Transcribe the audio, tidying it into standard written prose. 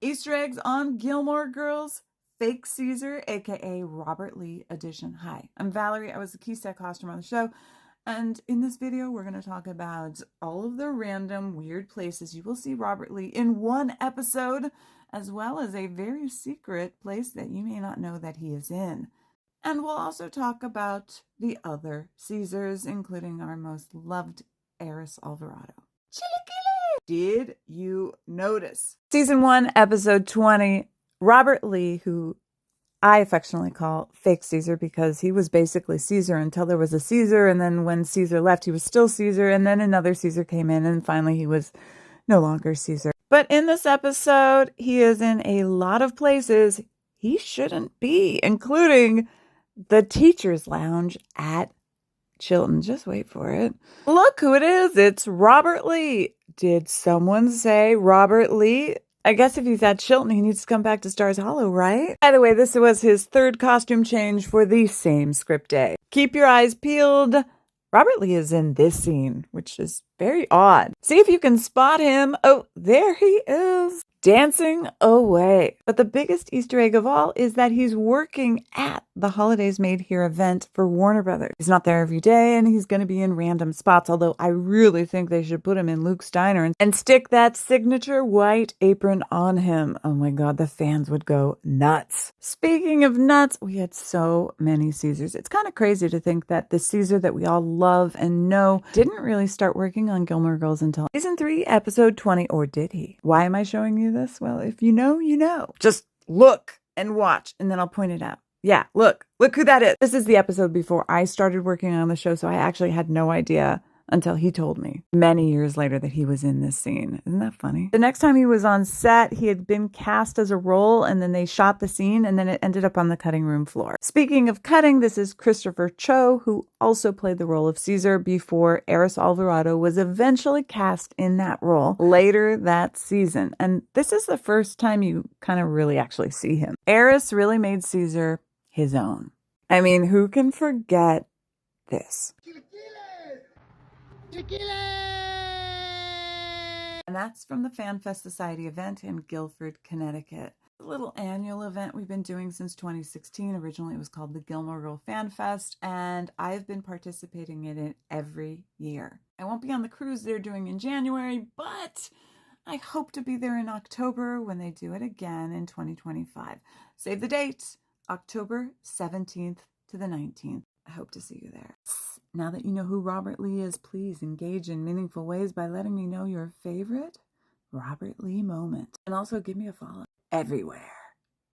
Easter eggs on Gilmore Girls, Fake Caesar, aka Robert Lee edition. Hi, I'm Valerie. I was the key set costumer on the show. And in this video, we're going to talk about all of the random weird places you will see Robert Lee in one episode, as well as a very secret place that you may not know that he is in. And we'll also talk about the other Caesars, including our most loved heiress Alvarado. Did you notice? Season 1, episode 20, Robert Lee, who I affectionately call Fake Caesar because he was basically Caesar until there was a Caesar, and then when Caesar left, he was still Caesar, and then another Caesar came in, and finally he was no longer Caesar. But in this episode, he is in a lot of places he shouldn't be, including the teacher's lounge at Chilton. Just wait for it. Look who it is. It's Robert Lee. Did someone say Robert Lee? I guess if he's at Chilton, he needs to come back to Stars Hollow, right? By the way, this was his third costume change for the same script day. Keep your eyes peeled. Robert Lee is in this scene, which is very odd. See if you can spot him. Oh, there he is, dancing away. But the biggest Easter egg of all is that he's working at the Holidays Made Here event for Warner Brothers. He's not there every day, and he's going to be in random spots, although I really think they should put him in Luke's Diner and stick that signature white apron on him. Oh my God, the fans would go nuts. Speaking of nuts, we had so many Caesars. It's kind of crazy to think that the Caesar that we all love and know didn't really start working on Gilmore Girls until season 3, episode 20, or did he? Why am I showing you this? Well, if you know, you know. Just look and watch, and then I'll point it out. Yeah, look who that is. This is the episode before I started working on the show, so I actually had no idea until he told me many years later that he was in this scene. Isn't that funny? The next time he was on set, he had been cast as a role, and then they shot the scene, and then it ended up on the cutting room floor. Speaking of cutting, this is Christopher Cho, who also played the role of Caesar before Heiress Alvarado was eventually cast in that role later that season. And this is the first time you kind of really actually see him. Heiress really made Caesar his own. I mean, who can forget this? And that's from the FanFest Society event in Guilford, Connecticut. A little annual event we've been doing since 2016. Originally, it was called the Gilmore Girl Fan Fest, and I've been participating in it every year. I won't be on the cruise they're doing in January, but I hope to be there in October when they do it again in 2025. Save the date, October 17th to the 19th. I hope to see you there. Now that you know who Robert Lee is, please engage in meaningful ways by letting me know your favorite Robert Lee moment. And also give me a follow everywhere.